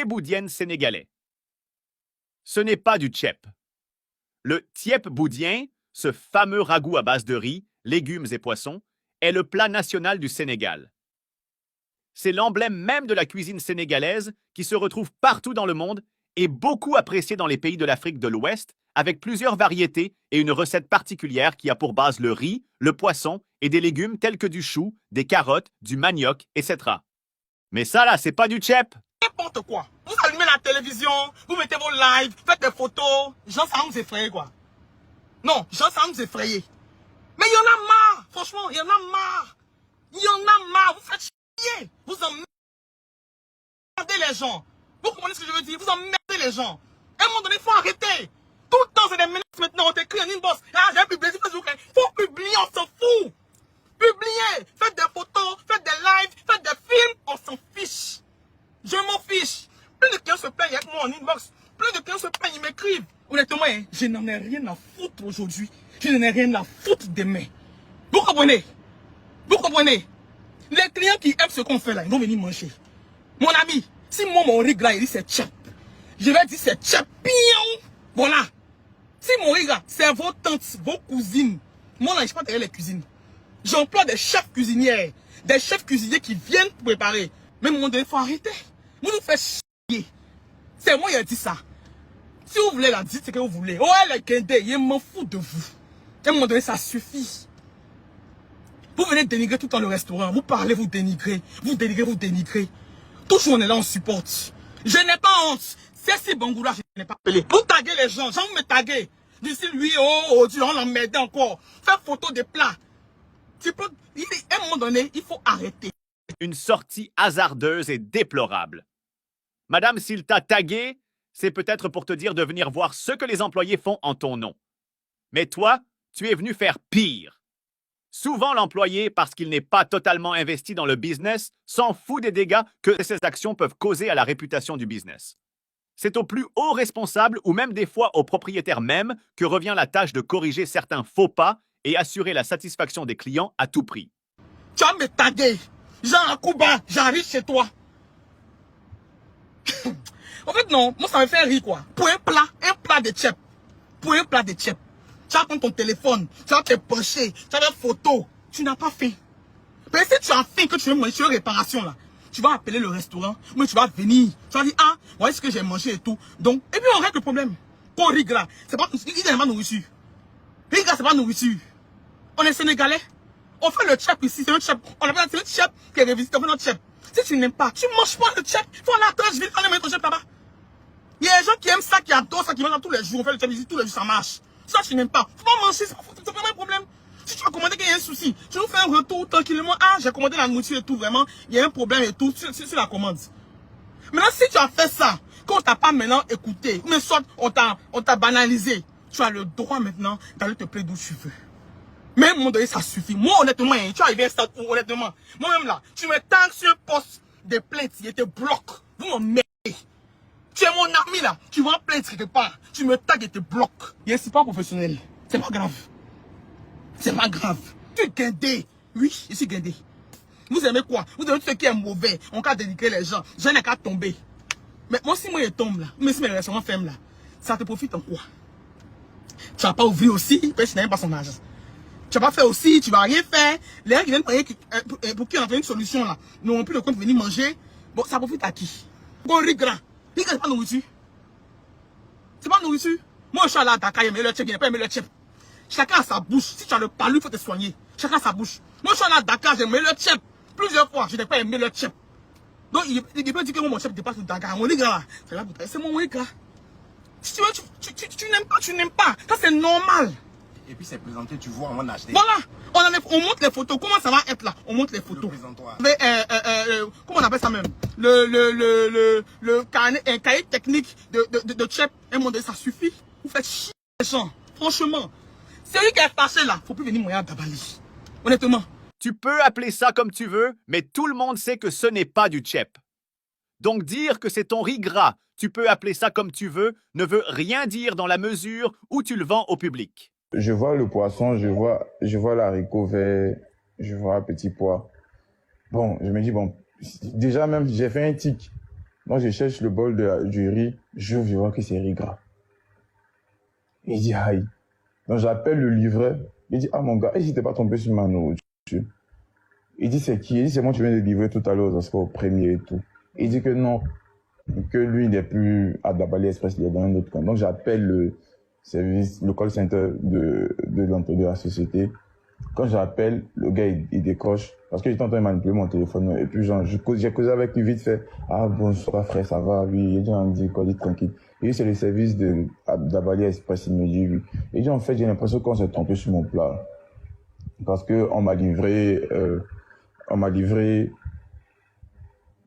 thieboudienne sénégalais. Ce n'est pas du tchèp. Le thiebboudien, ce fameux ragoût à base de riz, légumes et poissons, est le plat national du Sénégal. C'est l'emblème même de la cuisine sénégalaise qui se retrouve partout dans le monde et beaucoup apprécié dans les pays de l'Afrique de l'Ouest, avec plusieurs variétés et une recette particulière qui a pour base le riz, le poisson et des légumes tels que du chou, des carottes, du manioc, etc. Mais ça là, c'est pas du tchèp. N'importe quoi. Vous allumez la télévision, vous mettez vos lives, faites des photos. Gens, ça va nous effrayer quoi. Non, gens, ça va nous effrayer. Mais il y en a marre. Franchement, il y en a marre. Il y en a marre. Vous faites chier. Vous emmerdez les gens. Vous comprenez ce que je veux dire? Vous emmerdez les gens. À un moment donné, il faut arrêter. Tout le temps, c'est des menaces maintenant. On t'écrit en inbox. Ah, j'ai publié sur Facebook. Il faut publier, on s'en fout. Publiez. Faites des photos, faites des lives, faites des films. On s'en fiche. Je m'en fiche. Plus de clients se plaignent avec moi en inbox. Plus de clients se plaignent, ils m'écrivent. Honnêtement, hein, je n'en ai rien à foutre aujourd'hui. Je n'en ai rien à foutre demain. Vous comprenez? Vous comprenez? Les clients qui aiment ce qu'on fait là, ils vont venir manger. Mon ami, si moi mon rig là, il dit c'est tchèp, je vais dire c'est tchèp. Voilà. Si mon rig là, c'est vos tantes, vos cousines. Moi là, je ne suis pas derrière les cuisines. J'emploie des chefs cuisinières, des chefs cuisiniers qui viennent préparer. Mais à un moment donné, il faut arrêter. Vous nous faites chier. C'est moi qui ai dit ça. Si vous voulez la dire, c'est que vous voulez. Oh, les guindés, je m'en fous de vous. À un moment donné, ça suffit. Vous venez dénigrer tout le temps le restaurant. Vous parlez, vous dénigrez. Vous dénigrez, vous dénigrez. Toujours on est là, on supporte. Je n'ai pas honte. C'est si Bangoula, je n'ai pas appelé. Vous taguez les gens. Vous me taguez. D'ici lui, oh, Dieu, on l'emmerde encore. Faire photo des plats. À un moment donné, il faut arrêter. Une sortie hasardeuse et déplorable. Madame, s'il t'a tagué, c'est peut-être pour te dire de venir voir ce que les employés font en ton nom. Mais toi, tu es venu faire pire. Souvent, l'employé, parce qu'il n'est pas totalement investi dans le business, s'en fout des dégâts que ces actions peuvent causer à la réputation du business. C'est au plus haut responsable ou même des fois au propriétaire même que revient la tâche de corriger certains faux pas et assurer la satisfaction des clients à tout prix. Tu vas me taguer. Jean Akouba, j'arrive chez toi. En fait, non, moi ça me fait rire quoi. Pour un plat de tchèp. Pour un plat de tchèp. Tu vas prendre ton téléphone, tu vas te pencher, tu vas faire photo. Tu n'as pas fait. Mais si tu as fait que tu veux manger sur réparation là, tu vas appeler le restaurant, mais tu vas venir. Tu vas dire, ah, voilà ce que j'ai mangé et tout. Donc, et puis on règle le problème. Pour Rigra, c'est pas, il n'est pas nourriture. Rigra, c'est pas nourriture. On est sénégalais. On fait le tchèp ici, c'est un tchèp. On appelle ça le tchèp qui est révisité, on fait notre tchèp. Si tu n'aimes pas, tu ne manges pas le tchèp. Il faut aller à la tranche, aller mettre ton tchèp là-bas. Il y a des gens qui aiment ça, qui adorent ça, qui mangent tous les jours. On fait le tchèp ici, tous les jours, ça marche. Ça, tu n'aimes pas. Faut pas manger, c'est pas un problème. Si tu as commandé qu'il y a un souci, tu nous fais un retour tranquillement. Ah, j'ai commandé la nourriture et tout, vraiment. Il y a un problème et tout, sur la commande. Maintenant, si tu as fait ça, qu'on t'a pas maintenant écouté, mais soit on t'a banalisé, tu as le droit maintenant d'aller te plaindre d'où tu veux. Mais à un moment donné, ça suffit. Moi, honnêtement, tu es arrivé à ça, honnêtement. Moi-même là, tu me tagues sur un poste de plainte, il te bloque. Vous m'emmerdez. Tu es mon ami là, tu vas plaindre quelque part. Tu me tagues et te bloques. Et c'est pas professionnel. C'est pas grave. C'est pas grave. Tu es guindé. Oui, je suis guindé. Vous aimez quoi? Vous aimez tout ce qui est mauvais. On va dénigrer les gens. Je n'ai qu'à tomber. Mais moi, si moi je tombe là, mais si mes restaurants ferment là, ça te profite en quoi? Tu vas pas ouvrir aussi, parce que tu n'as même pas son argent. Tu vas pas faire aussi, tu vas rien faire. Les gens qui viennent payer pour qui on a fait une solution là, n'auront plus le compte de venir manger. Bon, ça profite à qui? Bon, Rigra. Rigra, c'est pas nourriture. C'est pas nourriture. Moi, je suis allé à Dakar, il y a le tchèp, il n'y a pas aimé le tchèp. Chacun a sa bouche. Si tu as le palu, il faut te soigner. Chacun a sa bouche. Moi, je suis allé à Dakar, j'ai aimé le tchèp. Plusieurs fois, je n'ai pas aimé le tchèp. Donc, il peut dire que mon tchèp dépasse le Dakar. Mon Rigra là, c'est mon Rigra. Si tu veux, tu n'aimes pas, tu n'aimes pas. Ça, c'est normal. Et puis c'est présenté, tu vois, avant d'acheter. Voilà, on montre les photos. Comment ça va être là? On montre les photos. Mais, comment on appelle ça même? Le cahier technique de tchèp. Et mon Dieu, ça suffit. Vous faites chier les gens. Franchement. Celui qui est fâché là, faut plus venir moyen d'Abali. Honnêtement. Tu peux appeler ça comme tu veux, mais tout le monde sait que ce n'est pas du tchèp. Donc dire que c'est ton riz gras, tu peux appeler ça comme tu veux, ne veut rien dire dans la mesure où tu le vends au public. Je vois le poisson, je vois l'haricot vert, je vois un petit pois. Bon, je me dis, bon, déjà même, j'ai fait un tic. Donc, je cherche le bol du riz. Je vois que c'est riz gras. Il dit, aïe. Donc, j'appelle le livreur. Il dit, ah, mon gars, est-ce que t'es pas tombé sur ma nourriture? Il dit, c'est qui? Il dit, c'est moi, tu viens de livrer tout à l'heure, au premier et tout. Il dit que non, que lui, il n'est plus à Dabali Express, il est dans un autre camp. Donc, j'appelle le service, le call center de la société. Quand j'appelle, le gars, il décroche. Parce que j'étais en train de manipuler mon téléphone. Et puis, genre, j'ai causé avec lui vite fait. Ah, bonsoir, frère, ça va? Oui. Il dit, quoi, il dit, tranquille. Et c'est le service de Dabali Express, il me dit, oui. Et dit, en fait, j'ai l'impression qu'on s'est trompé sur mon plat. Parce que on m'a livré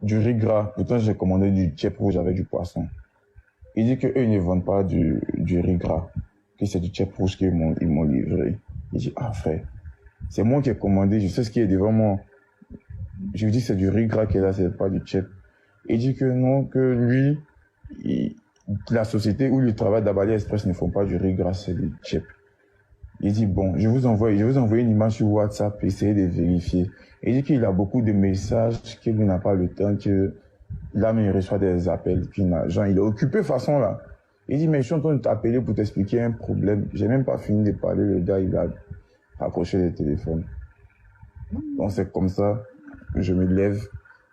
du riz gras. Pourtant, j'ai commandé du tchèp rouge avec du poisson. Il dit qu'eux, ils ne vendent pas du riz gras. Que c'est du tchèp rouge qu'ils m'ont livré. Il dit, ah, frère. C'est moi qui ai commandé, je sais ce qui est devant moi. Je lui dis que c'est du riz gras qui est là, c'est pas du tchèp. Il dit que non, que lui, la société où il travaille Dabali Express ne font pas du riz gras, c'est du tchèp. Il dit, bon, je vous envoie une image sur WhatsApp, essayez de vérifier. Il dit qu'il a beaucoup de messages, qu'il n'a pas le temps, que là, mais il reçoit des appels, qu'il n'a, genre, il est occupé de façon là. Il dit, mais je suis en train de t'appeler pour t'expliquer un problème. J'ai même pas fini de parler, le gars, il a accroché le téléphone. Donc c'est comme ça, je me lève,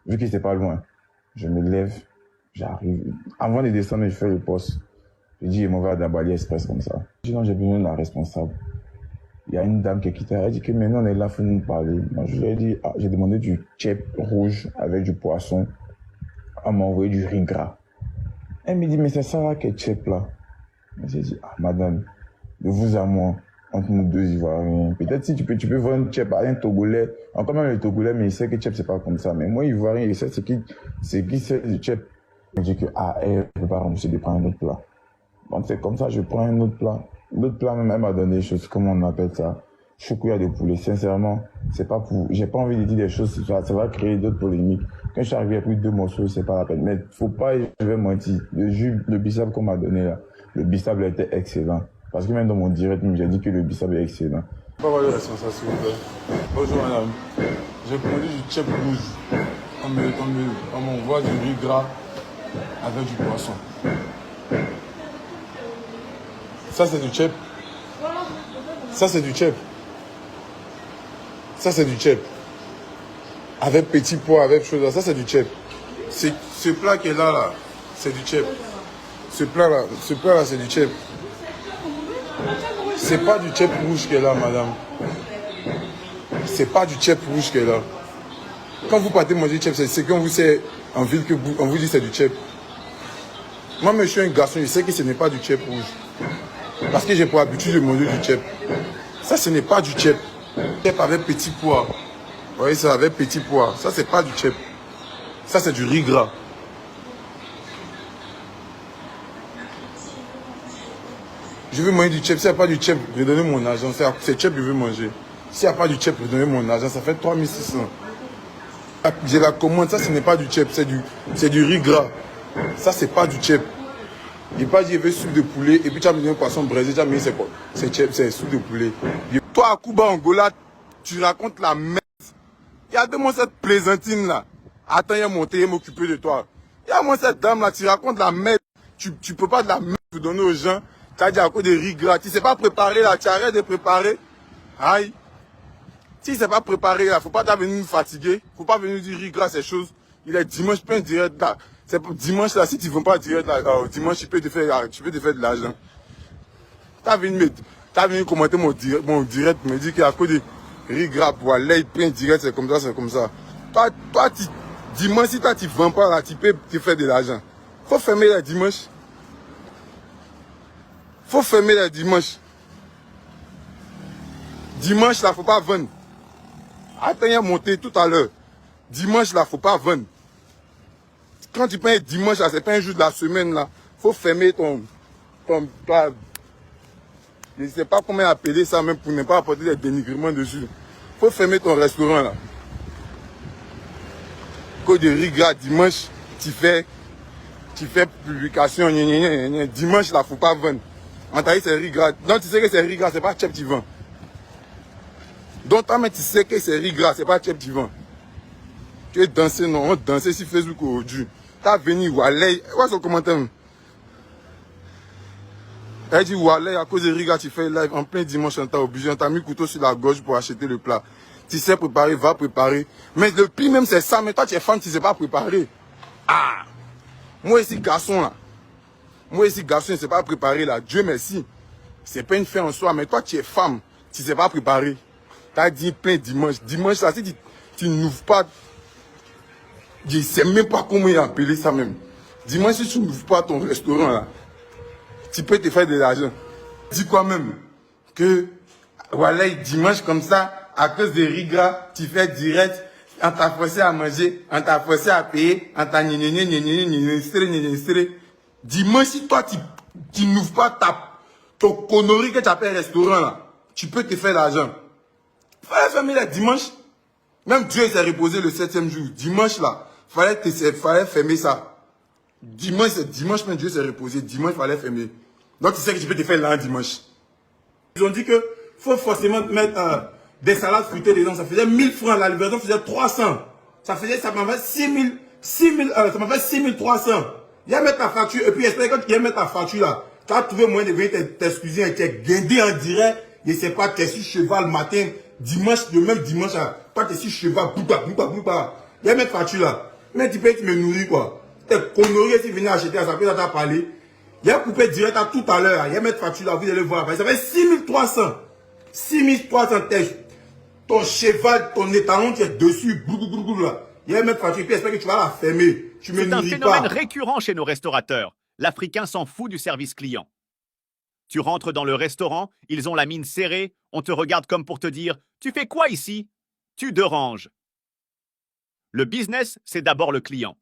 vu qu'il était pas loin, je me lève, j'arrive. Avant de descendre, je fais le poste. Je dis, il m'en va à Dabali Express comme ça. Je dis, non, j'ai besoin de la responsable. Il y a une dame qui est quittée, elle dit que maintenant on est là, il faut nous parler. Moi, je lui ai dit, ah, j'ai demandé du tchèp rouge avec du poisson. Elle m'a envoyé du riz gras. Elle me dit, mais c'est ça là qui est tchèp là. J'ai dit, ah, madame, de vous à moi, entre nous deux Ivoiriens. Peut-être si tu peux vendre tchèp à un Togolais. Encore même le Togolais, mais il sait que tchèp c'est pas comme ça. Mais moi, Ivoirien, il sait c'est qui c'est du tchèp. Je dis que, ah, elle ne peut pas rembourser de prendre un autre plat. Donc c'est comme ça, je prends un autre plat. L'autre plat même, elle m'a donné des choses, comment on appelle ça? Choukouya de poulet. Sincèrement, c'est pas pour, j'ai pas envie de dire des choses, ça va créer d'autres polémiques. Quand je suis arrivé, il y a plus de 2 morceaux, c'est pas la peine. Mais faut pas, je vais mentir. Le jus, le bissap qu'on m'a donné là, le bissap était excellent. Parce que même dans mon direct, j'ai dit que le bissap est excellent. Pas mal de responsable, s'il vous plaît. Bonjour madame. J'ai commandé du tchèp rouge. On m'envoie du riz gras avec du poisson. Ça c'est du tchèp. Ça c'est du tchèp. Ça c'est du tchèp. Avec petit pois, avec chose là. Ça c'est du tchèp. Ce plat qui est là, c'est du tchèp. Ce plat là, c'est du tchèp. C'est pas du tchèp rouge qui est là, madame. C'est pas du tchèp rouge qui est là. Quand vous partez manger du tchèp, c'est quand vous c'est en ville que on vous dit c'est du tchèp. Moi, je suis un garçon, je sais que ce n'est pas du tchèp rouge. Parce que j'ai pour habitude de manger du tchèp. Ça, ce n'est pas du tchèp. Tchèp avec petit pois. Vous voyez ça, avec petit pois. Ça, c'est pas du tchèp. Ça, c'est du riz gras. Je veux manger du tchèp. S'il n'y a pas du tchèp, redonnez mon argent. C'est tchèp que je veux manger. S'il n'y a pas du tchèp, redonnez mon argent. Ça fait 3600. J'ai la commande. Ça, ce n'est pas du tchèp. C'est du riz gras. Ça, c'est pas du tchèp. Il pas dit, il veut soupe de poulet. Et puis, tu as mis un poisson braisé. Tu as mis, c'est quoi? C'est tchèp, c'est soupe de poulet. Toi, à Cuba, Angola, tu racontes la merde. Regarde-moi cette plaisantine là. Attends, il y a monté, il m'occuper de toi. Regarde-moi cette dame là, tu racontes la merde. Tu peux pas de la merde pour donner aux gens. Tu as dit à cause des riz gras. Tu sais pas préparer là, tu arrêtes de préparer. Aïe. Si c'est pas préparé là, faut pas venir nous fatiguer. Faut pas venir dire riz gras, ces choses. Il est dimanche plein direct là. C'est dimanche là, si tu ne vends pas direct là, dimanche tu peux te faire de l'argent. T'as venu commenter mon direct, me dire qu'à cause de riz gras, pour aller plein direct, c'est comme ça, c'est comme ça. Toi, dimanche, si toi tu ne vends pas là, tu peux te faire de l'argent. Faut fermer les dimanches. Faut fermer les dimanches. Dimanche là, faut pas vendre. Attends, il y a monté tout à l'heure. Dimanche là, faut pas vendre. Quand tu prends un dimanche là, c'est pas un jour de la semaine là. Faut fermer ton je ne sais pas comment appeler ça même pour ne pas apporter des dénigrements dessus. Faut fermer ton restaurant là. Code de riz gras dimanche, tu fais publication. Dimanche là, faut pas vendre. En taille c'est riz gras. Donc tu sais que c'est riz gras, c'est pas tchèp tu vends. Donc toi, mais tu sais que c'est riz gras, c'est pas tchèp tu vends. Tu es dansé, non, on dansait sur Facebook aujourd'hui. T'as venu, Walay. Où est son commentaire? Elle dit, Walay, à cause de Riga, tu fais live en plein dimanche, on t'a obligé, on t'a mis le couteau sur la gorge pour acheter le plat. Tu sais préparer, va préparer. Mais le pire même, c'est ça. Mais toi, tu es femme, tu sais pas préparer. Ah! Moi, ici, garçon, là. Moi, ici, garçon, je ne sais pas préparer, là. Dieu merci. C'est pas une fin en soi, mais toi, tu es femme, tu ne sais pas préparer. Tu as dit plein dimanche. Dimanche, là, si tu n'ouvres pas, je ne sais même pas comment il appeler ça même. Dimanche, si tu n'ouvres pas ton restaurant, là, tu peux te faire de l'argent. Dis quoi même? Que, voilà, dimanche comme ça, à cause de Riga, tu fais direct, on t'a forcé à manger, on t'a forcé à payer, on t'a dimanche, si toi, tu n'ouvres pas ton connerie que tu appelles restaurant, là, tu peux te faire l'argent. Fallait fermer là, dimanche. Même Dieu s'est reposé le 7e jour. Dimanche, là, fallait fermer ça. Dimanche, même Dieu s'est reposé. Dimanche, fallait fermer. Donc, tu sais que tu peux te faire là, dimanche. Ils ont dit que faut forcément mettre des salades fruitées dedans. Ça faisait 1000 francs. La livraison faisait 300. Ça m'a fait 6300. Il y a mettre ta facture. Et puis, espère que tu viens mettre ta facture là. Tu as trouvé moyen de venir t'excuser et tu es guindé en direct. Je ne sais pas, tu es sur cheval le matin. Dimanche, le même dimanche là. Toi, tu es sur cheval. Bouba. Il y a mettre facture là. Mais tu peux, tu me nourris quoi. Tes conneries, si tu venais acheter, ça peut t'as parlé. Il y a coupé direct à tout à l'heure. Il y a mettre facture là, vous allez voir. Ça fait 6300. 6300 têtes. Ton cheval, ton étalon, tu es dessus. Là. Il y a mettre facture. Puis j'espère que tu vas la fermer. Tu me C'est un nourris pas. phénomène récurrent chez nos restaurateurs. L'Africain s'en fout du service client. Tu rentres dans le restaurant, ils ont la mine serrée, on te regarde comme pour te dire « Tu fais quoi ici ?» Tu déranges. Le business, c'est d'abord le client.